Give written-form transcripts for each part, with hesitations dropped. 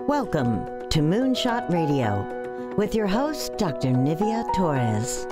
Welcome to Moonshot Radio with your host, Dr. Nivea Torres.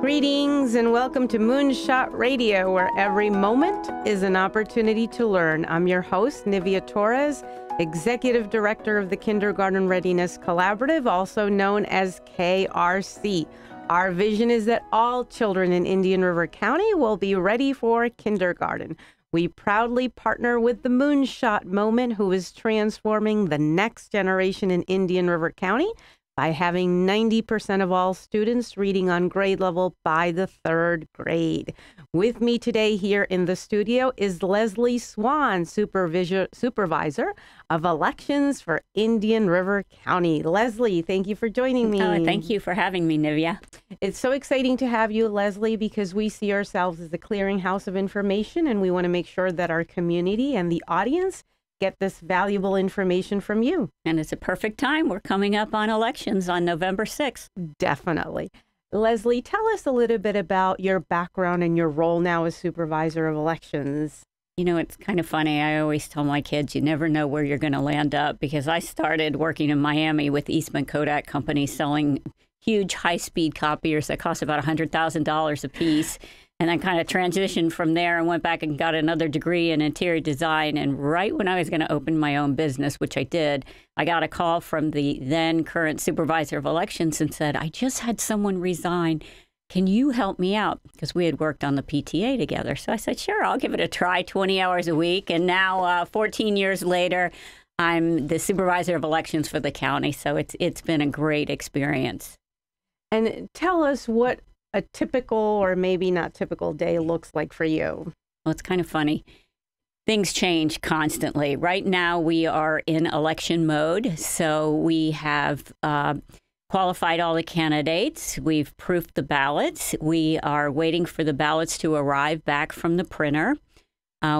Greetings and welcome to Moonshot Radio, where every moment is an opportunity to learn. I'm your host, Nivea Torres, Executive Director of the Kindergarten Readiness Collaborative, also known as KRC. Our vision is that all children in Indian River County will be ready for kindergarten. We proudly partner with the Moonshot Moment, who is transforming the next generation in Indian River County by having 90% of all students reading on grade level by the third grade. With me today here in the studio is Leslie Swan, Supervisor of Elections for Indian River County. Leslie, thank you for joining me. Oh, thank you for having me, Nivea. It's so exciting to have you, Leslie, because we see ourselves as a clearinghouse of information, and we want to make sure that our community and the audience get this valuable information from you. And it's a perfect time. We're coming up on elections on November 6th. Definitely. Leslie, tell us a little bit about your background and your role now as Supervisor of Elections. You know, it's kind of funny. I always tell my kids, you never know where you're going to land up, because I started working in Miami with Eastman Kodak Company selling huge high-speed copiers that cost about $100,000 a piece. And then kind of transitioned from there and went back and got another degree in interior design. And right when I was going to open my own business, which I did, I got a call from the then current Supervisor of Elections and said, I just had someone resign. Can you help me out? Because we had worked on the PTA together. So I said, sure, I'll give it a try, 20 hours a week. And now 14 years later, I'm the Supervisor of Elections for the county. So it's been a great experience. And tell us what a typical or maybe not typical day looks like for you. Well, it's kind of funny. Things change constantly. Right now, we are in election mode. So we have qualified all the candidates. We've proofed the ballots. We are waiting for the ballots to arrive back from the printer.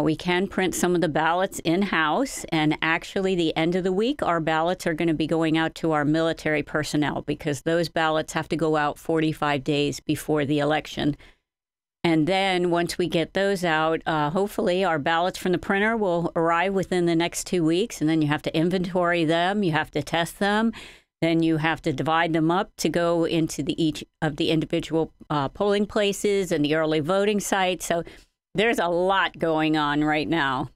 We can print some of the ballots in-house, and actually the end of the week, our ballots are going to be going out to our military personnel, because those ballots have to go out 45 days before the election. And then once we get those out, hopefully our ballots from the printer will arrive within the next 2 weeks, and then you have to inventory them, you have to test them, then you have to divide them up to go into each of the individual polling places and the early voting sites. So there's a lot going on right now.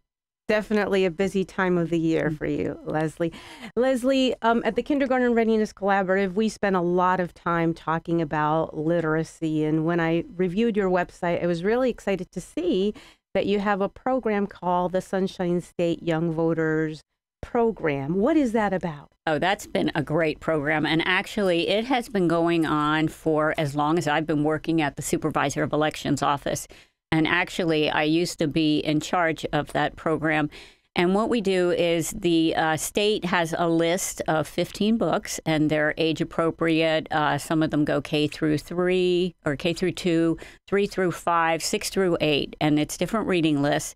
Definitely a busy time of the year for you, Leslie. Leslie, at the Kindergarten Readiness Collaborative, we spent a lot of time talking about literacy. And when I reviewed your website, I was really excited to see that you have a program called the Sunshine State Young Voters Program. What is that about? Oh, that's been a great program. And actually, it has been going on for as long as I've been working at the Supervisor of Elections office. And actually, I used to be in charge of that program. And what we do is the state has a list of 15 books, and they're age appropriate. Some of them go K through 3 or K through 2, 3 through 5, 6 through 8. And it's different reading lists.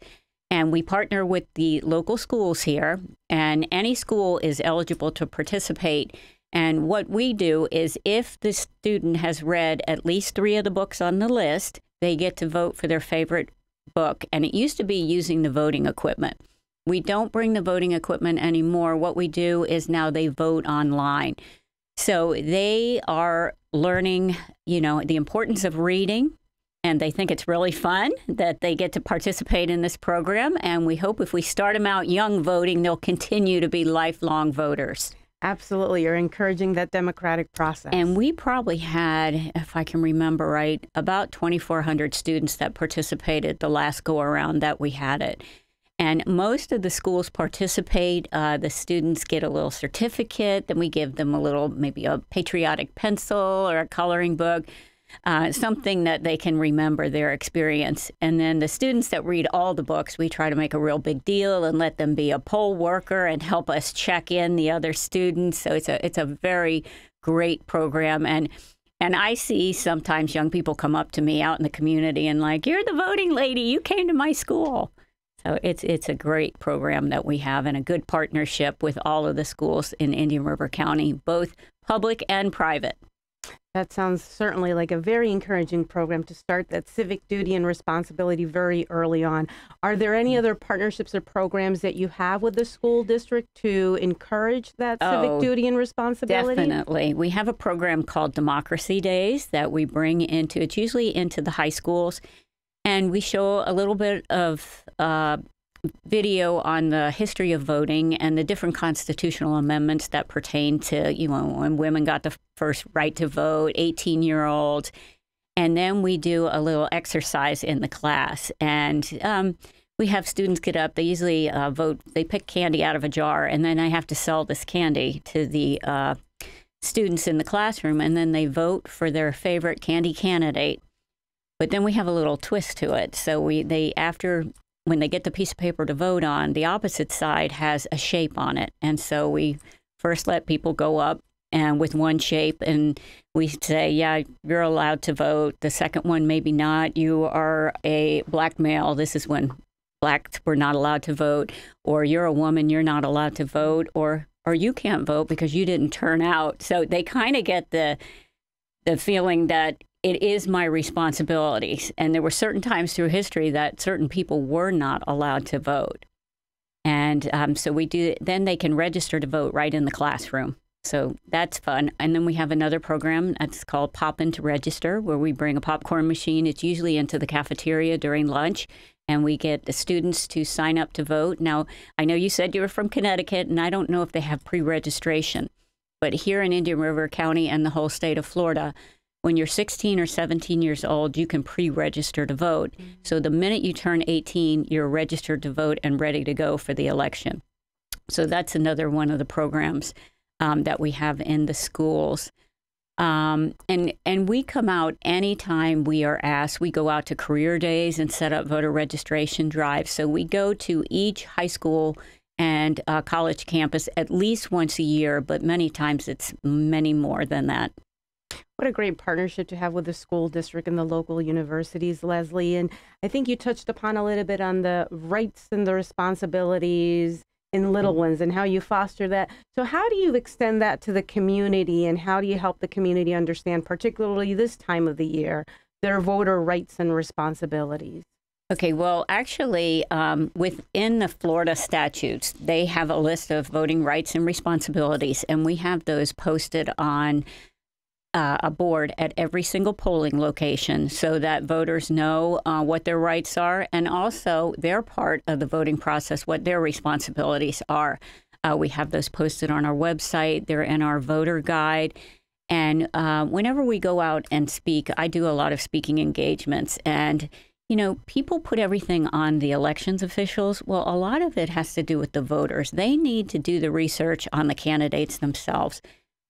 And we partner with the local schools here, and any school is eligible to participate. And what we do is, if the student has read at least 3 of the books on the list, they get to vote for their favorite book. And it used to be using the voting equipment. We don't bring the voting equipment anymore. What we do is now they vote online. So they are learning, you know, the importance of reading. And they think it's really fun that they get to participate in this program. And we hope if we start them out young voting, they'll continue to be lifelong voters. Absolutely. You're encouraging that democratic process. And we probably had, if I can remember right, about 2,400 students that participated the last go-around that we had it. And most of the schools participate. The students get a little certificate. Then we give them a little, maybe a patriotic pencil or a coloring book. Something that they can remember their experience. And then the students that read all the books, we try to make a real big deal and let them be a poll worker and help us check in the other students. So it's a very great program. And I see sometimes young people come up to me out in the community and like, you're the voting lady, you came to my school. So it's a great program that we have, and a good partnership with all of the schools in Indian River County, both public and private. That sounds certainly like a very encouraging program to start that civic duty and responsibility very early on. Are there any other partnerships or programs that you have with the school district to encourage that civic duty and responsibility? Definitely. We have a program called Democracy Days that we bring into, it's usually into the high schools, and we show a little bit of video on the history of voting and the different constitutional amendments that pertain to, when women got the first right to vote, 18-year-olds. And then we do a little exercise in the class. And we have students get up. They usually vote. They pick candy out of a jar, and then I have to sell this candy to the students in the classroom, and then they vote for their favorite candy candidate. But then we have a little twist to it. So when they get the piece of paper to vote on, the opposite side has a shape on it. And so we first let people go up and with one shape, and we say, yeah, you're allowed to vote. The second one, maybe not. You are a black male. This is when blacks were not allowed to vote. Or you're a woman, you're not allowed to vote. Or you can't vote because you didn't turn out. So they kind of get the feeling that it is my responsibilities. And there were certain times through history that certain people were not allowed to vote. And so we do, then they can register to vote right in the classroom. So that's fun. And then we have another program that's called Pop In to Register, where we bring a popcorn machine. It's usually into the cafeteria during lunch, and we get the students to sign up to vote. Now, I know you said you were from Connecticut, and I don't know if they have pre-registration. But here in Indian River County and the whole state of Florida, when you're 16 or 17 years old, you can pre-register to vote. Mm-hmm. So the minute you turn 18, you're registered to vote and ready to go for the election. So that's another one of the programs that we have in the schools. And we come out anytime we are asked. We go out to career days and set up voter registration drives. So we go to each high school and college campus at least once a year, but many times it's many more than that. What a great partnership to have with the school district and the local universities, Leslie. And I think you touched upon a little bit on the rights and the responsibilities in little ones and how you foster that. So how do you extend that to the community, and how do you help the community understand, particularly this time of the year, their voter rights and responsibilities? Okay, well, actually, within the Florida statutes, they have a list of voting rights and responsibilities, and we have those posted on a board at every single polling location so that voters know what their rights are, and also their part of the voting process, what their responsibilities are. We have those posted on our website. They're in our voter guide. And whenever we go out and speak, I do a lot of speaking engagements. And, people put everything on the elections officials. Well, a lot of it has to do with the voters. They need to do the research on the candidates themselves.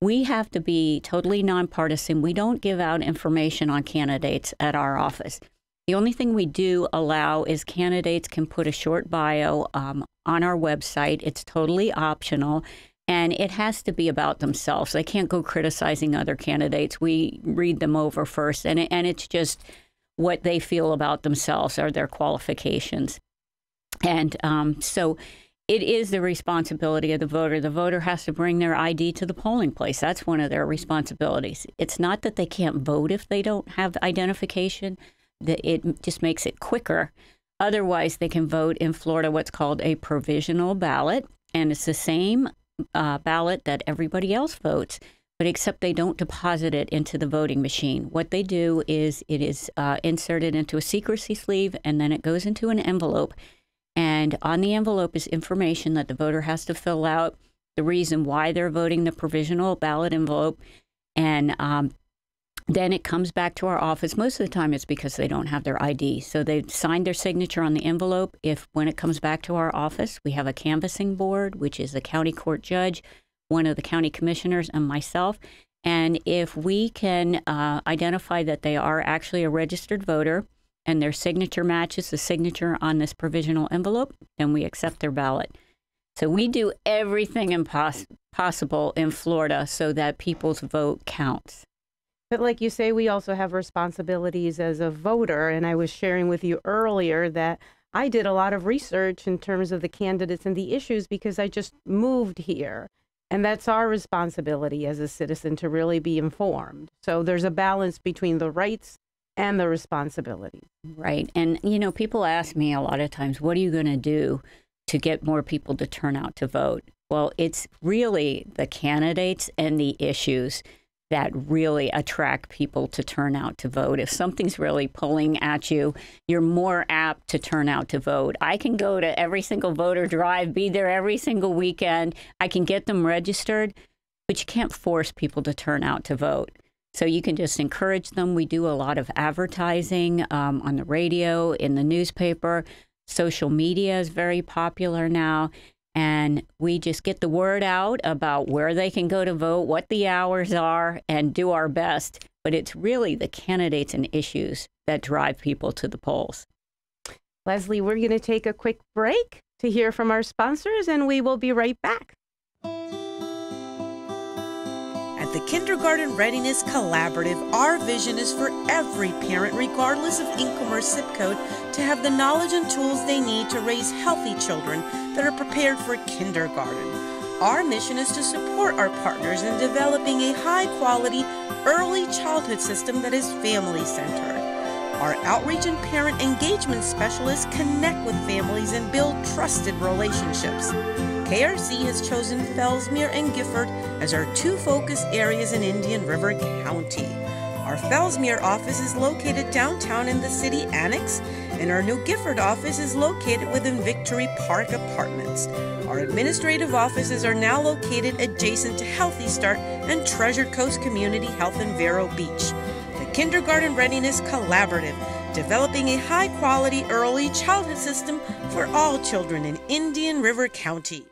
We have to be totally nonpartisan. We don't give out information on candidates at our office. The only thing we do allow is candidates can put a short bio on our website. It's totally optional, and it has to be about themselves. They can't go criticizing other candidates. We read them over first, and it's just what they feel about themselves or their qualifications. And so it is the responsibility of the voter. The voter has to bring their ID to the polling place. That's one of their responsibilities. It's not that they can't vote if they don't have identification. It just makes it quicker. Otherwise, they can vote in Florida what's called a provisional ballot, and it's the same ballot that everybody else votes, but except they don't deposit it into the voting machine. What they do is it is inserted into a secrecy sleeve, and then it goes into an envelope. And on the envelope is information that the voter has to fill out, the reason why they're voting, the provisional ballot envelope. And then it comes back to our office. Most of the time it's because they don't have their ID. So they've signed their signature on the envelope. When it comes back to our office, we have a canvassing board, which is the county court judge, one of the county commissioners, and myself. And if we can identify that they are actually a registered voter, and their signature matches the signature on this provisional envelope, then we accept their ballot. So we do everything possible in Florida so that people's vote counts. But like you say, we also have responsibilities as a voter. And I was sharing with you earlier that I did a lot of research in terms of the candidates and the issues because I just moved here. And that's our responsibility as a citizen to really be informed. So there's a balance between the rights and the responsibilities. Right. And, people ask me a lot of times, what are you going to do to get more people to turn out to vote? Well, it's really the candidates and the issues that really attract people to turn out to vote. If something's really pulling at you, you're more apt to turn out to vote. I can go to every single voter drive, be there every single weekend. I can get them registered, but you can't force people to turn out to vote. So you can just encourage them. We do a lot of advertising on the radio, in the newspaper. Social media is very popular now. And we just get the word out about where they can go to vote, what the hours are, and do our best. But it's really the candidates and issues that drive people to the polls. Leslie, we're going to take a quick break to hear from our sponsors, and we will be right back. At the Kindergarten Readiness Collaborative, our vision is for every parent, regardless of income or zip code, to have the knowledge and tools they need to raise healthy children that are prepared for kindergarten. Our mission is to support our partners in developing a high-quality early childhood system that is family-centered. Our outreach and parent engagement specialists connect with families and build trusted relationships. KRC has chosen Fellsmere and Gifford as our two focus areas in Indian River County. Our Fellsmere office is located downtown in the city annex, and our New Gifford office is located within Victory Park Apartments. Our administrative offices are now located adjacent to Healthy Start and Treasure Coast Community Health in Vero Beach. The Kindergarten Readiness Collaborative, developing a high-quality early childhood system for all children in Indian River County.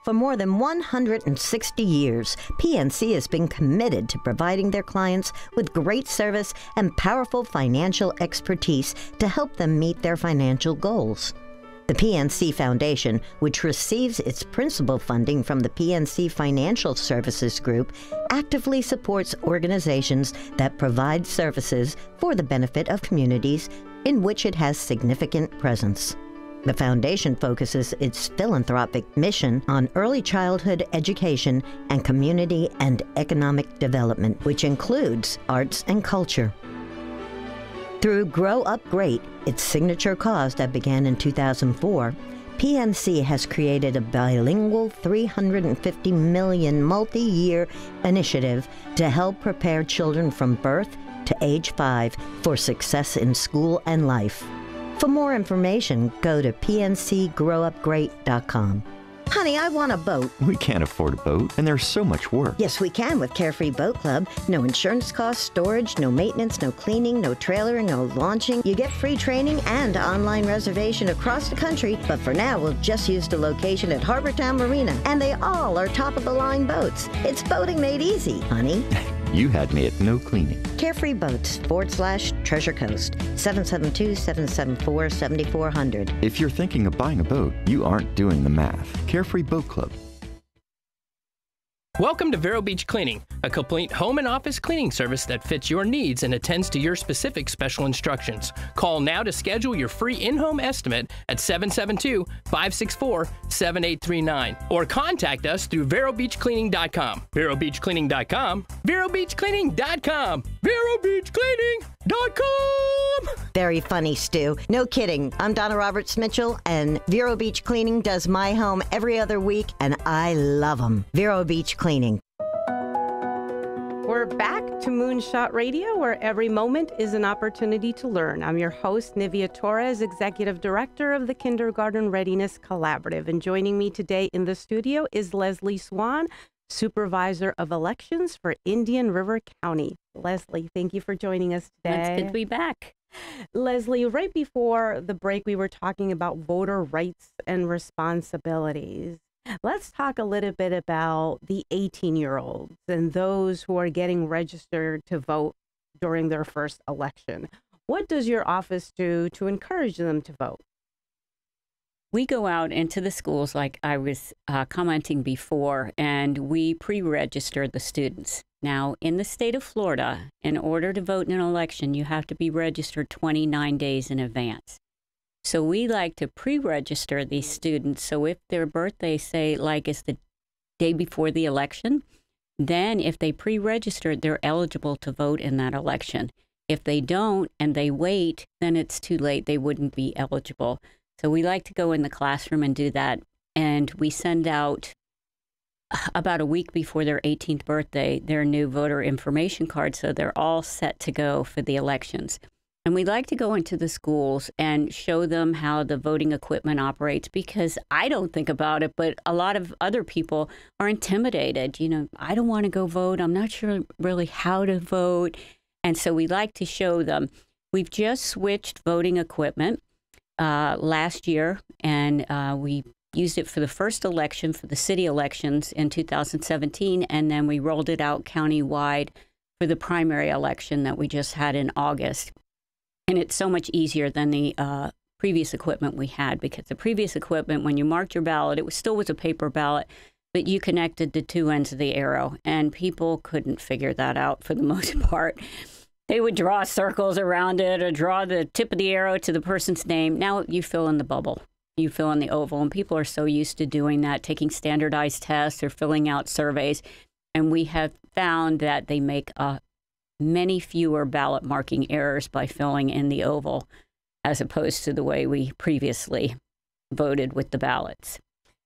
For more than 160 years, PNC has been committed to providing their clients with great service and powerful financial expertise to help them meet their financial goals. The PNC Foundation, which receives its principal funding from the PNC Financial Services Group, actively supports organizations that provide services for the benefit of communities in which it has significant presence. The foundation focuses its philanthropic mission on early childhood education and community and economic development, which includes arts and culture. Through Grow Up Great, its signature cause that began in 2004, PNC has created a bilingual $350 million multi-year initiative to help prepare children from birth to age 5 for success in school and life. For more information, go to pncgrowupgreat.com. Honey, I want a boat. We can't afford a boat, and there's so much work. Yes, we can with Carefree Boat Club. No insurance costs, storage, no maintenance, no cleaning, no trailering, no launching. You get free training and online reservation across the country, but for now, we'll just use the location at Harbortown Marina, and they all are top-of-the-line boats. It's boating made easy, honey. You had me at no cleaning. Carefree Boats /Treasure Coast, 772-774-7400. If you're thinking of buying a boat, you aren't doing the math. Carefree Boat Club. Welcome to Vero Beach Cleaning, a complete home and office cleaning service that fits your needs and attends to your specific special instructions. Call now to schedule your free in-home estimate at 772-564-7839 or contact us through verobeachcleaning.com. verobeachcleaning.com. verobeachcleaning.com. verobeachcleaning.com. Very funny, Stu. No kidding. I'm Donna Roberts-Mitchell, and Vero Beach Cleaning does my home every other week, and I love them. Vero Beach Cleaning. We're back to Moonshot Radio, where every moment is an opportunity to learn. I'm your host, Nivea Torres, Executive Director of the Kindergarten Readiness Collaborative. And joining me today in the studio is Leslie Swan, Supervisor of Elections for Indian River County. Leslie, thank you for joining us today. It's good to be back. Leslie, right before the break, we were talking about voter rights and responsibilities. Let's talk a little bit about the 18-year-olds and those who are getting registered to vote during their first election. What does your office do to encourage them to vote? We go out into the schools, like I was commenting before, and we pre-register the students. Now, in the state of Florida, in order to vote in an election, you have to be registered 29 days in advance. So we like to pre-register these students. So if their birthday, say, like is the day before the election, Then if they pre-registered, they're eligible to vote in that election. If they don't and they wait, then it's too late. They wouldn't be eligible. So we like to go in the classroom and do that. And we send out about a week before their 18th birthday, their new voter information card. So they're all set to go for the elections. And we like to go into the schools and show them how the voting equipment operates, because I don't think about it, but a lot of other people are intimidated. You know, I don't want to go vote. I'm not sure really how to vote. And so we like to show them. We've just switched voting equipment last year, and we used it for the first election, for the city elections in 2017, and then we rolled it out countywide for the primary election that we just had in August. And it's so much easier than the previous equipment we had, because the previous equipment, when you marked your ballot, it still was a paper ballot, but you connected the two ends of the arrow, and people couldn't figure that out for the most part. They would draw circles around it or draw the tip of the arrow to the person's name. Now you fill in the bubble. You fill in the oval, and people are so used to doing that, taking standardized tests or filling out surveys. And we have found that they make many fewer ballot marking errors by filling in the oval, as opposed to the way we previously voted with the ballots.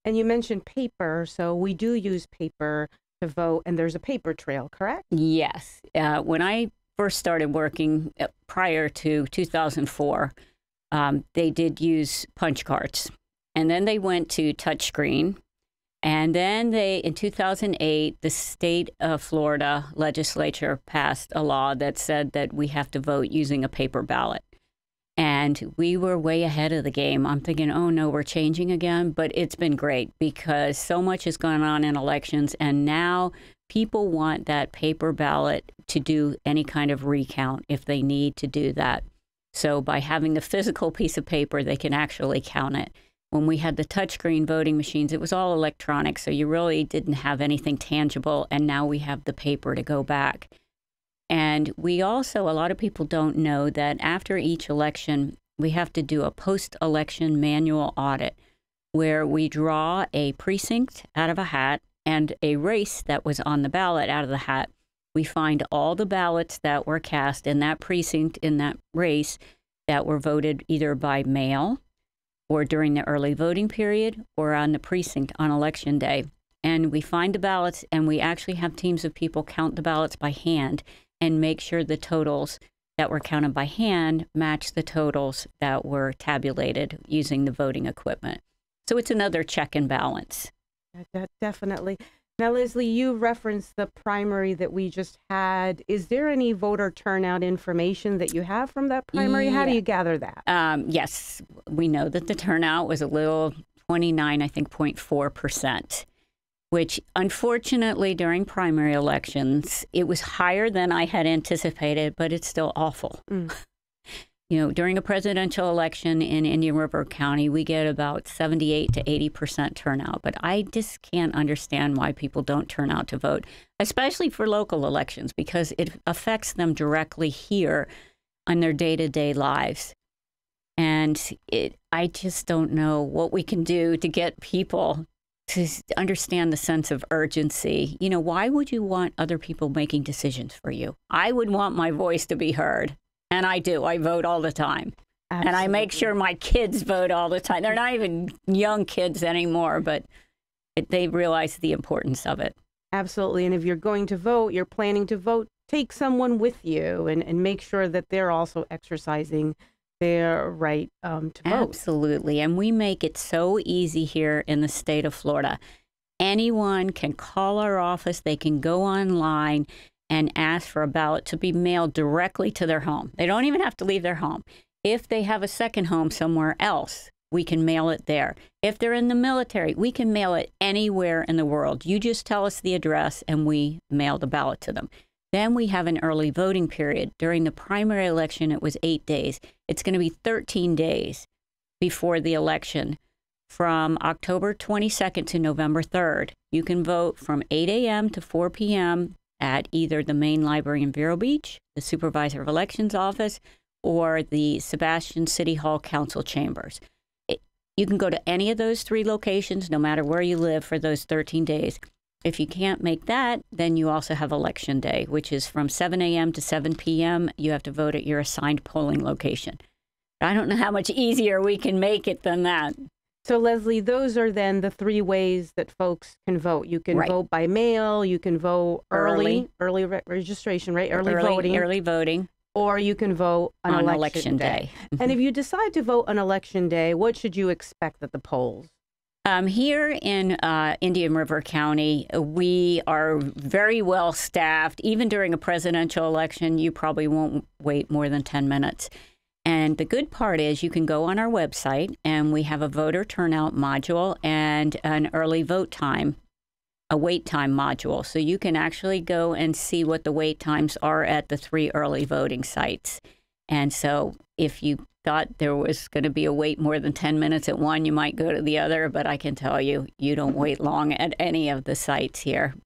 And you mentioned paper, so we do use paper to vote, and there's a paper trail, correct? Yes. When I first started working prior to 2004, they did use punch cards, and then they went to touchscreen, and then in 2008, the state of Florida legislature passed a law that said that we have to vote using a paper ballot. And we were way ahead of the game. I'm thinking, oh no, we're changing again. But it's been great, because so much has gone on in elections, and now people want that paper ballot to do any kind of recount if they need to do that. So by having the physical piece of paper, they can actually count it. When we had the touchscreen voting machines, it was all electronic, so you really didn't have anything tangible, and now we have the paper to go back. And we also, a lot of people don't know that after each election, we have to do a post-election manual audit where we draw a precinct out of a hat and a race that was on the ballot out of the hat. We find all the ballots that were cast in that precinct, in that race, that were voted either by mail or during the early voting period or on the precinct on election day. And we find the ballots, and we actually have teams of people count the ballots by hand and make sure the totals that were counted by hand match the totals that were tabulated using the voting equipment. So it's another check and balance. That definitely. Now, Leslie, you referenced the primary that we just had. Is there any voter turnout information that you have from that primary? How do you gather that? Yes, we know that the turnout was a little 0.4%, which unfortunately during primary elections, it was higher than I had anticipated, but it's still awful. You know, during a presidential election in Indian River County, we get about 78 to 80% turnout. But I just can't understand why people don't turn out to vote, especially for local elections, because it affects them directly here on their day-to-day lives. And I just don't know what we can do to get people to understand the sense of urgency. You know, why would you want other people making decisions for you? I would want my voice to be heard. And I do. I vote all the time. Absolutely. And I make sure my kids vote all the time. They're not even young kids anymore, but they realize the importance of it. Absolutely. And if you're going to vote, you're planning to vote, take someone with you and make sure that they're also exercising their right to vote. Absolutely. And we make it so easy here in the state of Florida. Anyone can call our office. They can go online and ask for a ballot to be mailed directly to their home. They don't even have to leave their home. If they have a second home somewhere else, we can mail it there. If they're in the military, we can mail it anywhere in the world. You just tell us the address and we mail the ballot to them. Then we have an early voting period. During the primary election, it was 8 days. It's going to be 13 days before the election. From October 22nd to November 3rd, you can vote from 8 a.m. to 4 p.m. at either the main library in Vero Beach, the Supervisor of Elections office, or the Sebastian City Hall Council chambers. You can go to any of those three locations, no matter where you live, for those 13 days. If you can't make that, then you also have Election Day, which is from 7 a.m. to 7 p.m. You have to vote at your assigned polling location. I don't know how much easier we can make it than that. So, Leslie, those are then the 3 ways that folks can vote. You can vote by mail, you can vote early registration, right? Early voting. Or you can vote on election day. Mm-hmm. And if you decide to vote on Election Day, what should you expect at the polls? Here in Indian River County, we are very well staffed. Even during a presidential election, you probably won't wait more than 10 minutes. And the good part is you can go on our website, and we have a voter turnout module and an early vote time, a wait time module. So you can actually go and see what the wait times are at the 3 early voting sites. And so if you thought there was going to be a wait more than 10 minutes at one, you might go to the other. But I can tell you, you don't wait long at any of the sites here.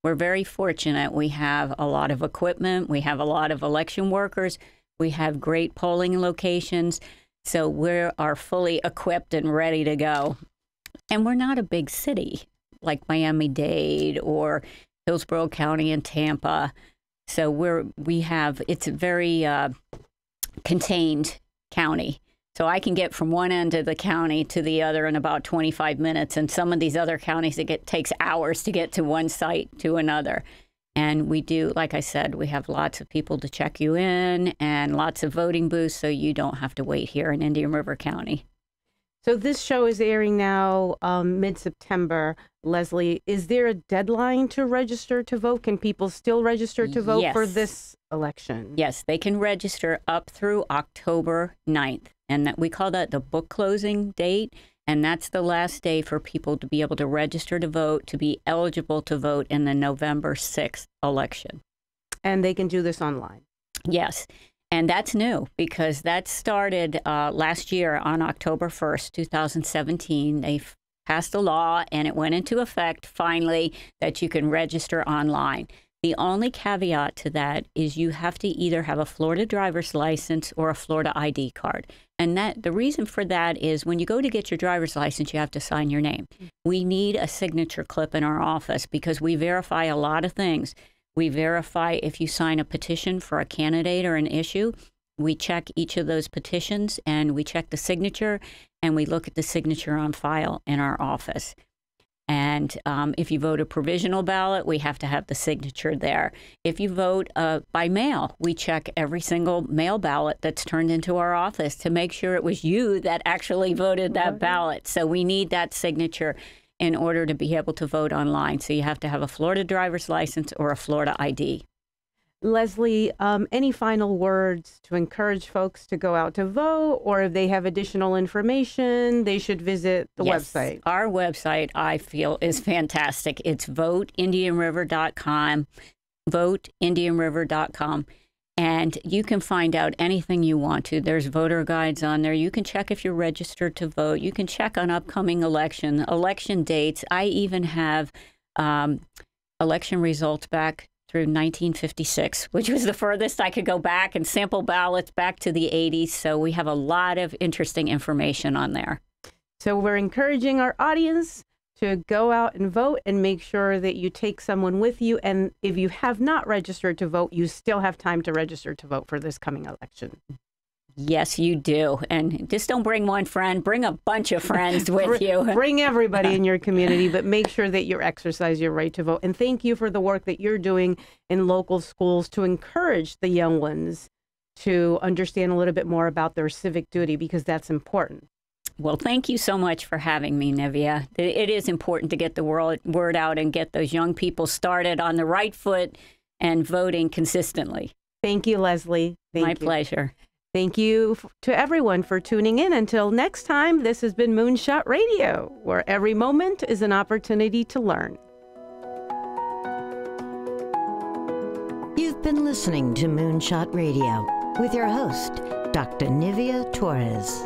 We're very fortunate. We have a lot of equipment. We have a lot of election workers. We have great polling locations. So we are fully equipped and ready to go. And we're not a big city like Miami-Dade or Hillsborough County and Tampa. So it's a very contained county. So I can get from one end of the county to the other in about 25 minutes. And some of these other counties, it takes hours to get to one site to another. And we do, like I said, we have lots of people to check you in and lots of voting booths, so you don't have to wait here in Indian River County. So this show is airing now mid-September. Leslie, is there a deadline to register to vote? Can people still register to vote for this election? Yes, they can register up through October 9th. And we call that the book closing date. And that's the last day for people to be able to register to vote, to be eligible to vote in the November 6th election. And they can do this online? Yes. And that's new because that started last year on October 1st, 2017. They passed a law and it went into effect finally that you can register online. The only caveat to that is you have to either have a Florida driver's license or a Florida ID card. And the reason for that is when you go to get your driver's license, you have to sign your name. We need a signature clip in our office because we verify a lot of things. We verify if you sign a petition for a candidate or an issue. We check each of those petitions and we check the signature and we look at the signature on file in our office. And if you vote a provisional ballot, we have to have the signature there. If you vote by mail, we check every single mail ballot that's turned into our office to make sure it was you that actually voted that ballot. So we need that signature in order to be able to vote online. So you have to have a Florida driver's license or a Florida ID. Leslie, any final words to encourage folks to go out to vote, or if they have additional information, they should visit the website? Our website, I feel, is fantastic. It's voteindianriver.com, voteindianriver.com, and you can find out anything you want to. There's voter guides on there. You can check if you're registered to vote. You can check on upcoming election dates. I even have election results back through 1956, which was the furthest I could go back, and sample ballots back to the 80s. So we have a lot of interesting information on there. So we're encouraging our audience to go out and vote and make sure that you take someone with you. And if you have not registered to vote, you still have time to register to vote for this coming election. Yes, you do. And just don't bring one friend. Bring a bunch of friends with you. Bring everybody in your community, but make sure that you exercise your right to vote. And thank you for the work that you're doing in local schools to encourage the young ones to understand a little bit more about their civic duty, because that's important. Well, thank you so much for having me, Nivea. It is important to get the word out and get those young people started on the right foot and voting consistently. Thank you, Leslie. My pleasure. Thank you to everyone for tuning in. Until next time, this has been Moonshot Radio, where every moment is an opportunity to learn. You've been listening to Moonshot Radio with your host, Dr. Nivea Torres.